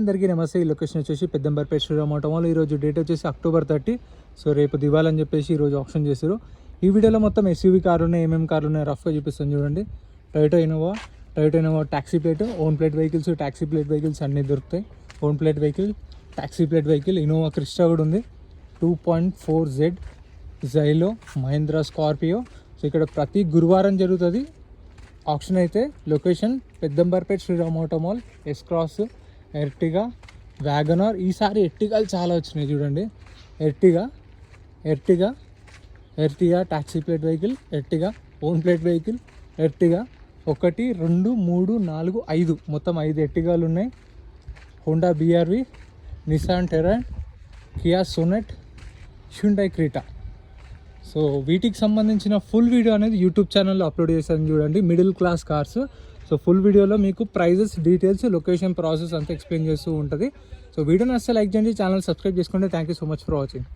అందరికీ నమస్తే. ఈ లొకేషన్ వచ్చేసి పెద్దంబర్పేట శ్రీరామ్ ఆటోమాల్. ఈరోజు డేట్ వచ్చేసి October 30. సో రేపు దివాళి అని చెప్పేసి ఈరోజు ఆప్షన్ చేశారు. ఈ వీడియోలో మొత్తం ఎస్యూవీ కార్లు ఉన్నాయి, ఏమేమి కార్లు ఉన్నాయి రఫ్గా చూపిస్తాను చూడండి. Toyota Innova taxi plate, own plate vehicles, taxi plate vehicles అన్నీ దొరుకుతాయి. Own plate vehicle, taxi plate vehicle, Innova Crysta కూడా ఉంది. 2.4Z Xylo, Mahindra Scorpio. So ఇక్కడ ప్రతి గురువారం జరుగుతుంది ఆప్షన్. అయితే location Peddamberpet Sriram auto mall, S-Cross, Ertiga, WagonR. ఈసారి ఎర్టిగాలు చాలా వచ్చినాయి చూడండి. Ertiga taxi plate vehicle, Ertiga own plate vehicle, Ertiga 1, 2, 3, 4, 5 మొత్తం 5 ఎర్టిగాలు ఉన్నాయి. Honda BRV, Nissan Terrano, Kia Sonet, Hyundai Creta. So వీటికి సంబంధించిన ఫుల్ వీడియో అనేది యూట్యూబ్ ఛానల్లో అప్లోడ్ చేశాను చూడండి, middle class cars. So full వీడియోలో మీకు ప్రైజెస్, డీటెయిల్స్, లొకేషన్, ప్రాసెస్ అంతా ఎక్స్ప్లెయిన్ చేస్తూ ఉంటుంది. సో వీడియోని అస్సలు లైక్ చేయండి, ఛానల్ సబ్స్క్రైబ్ చేసుకోండి. Thank you so much for watching.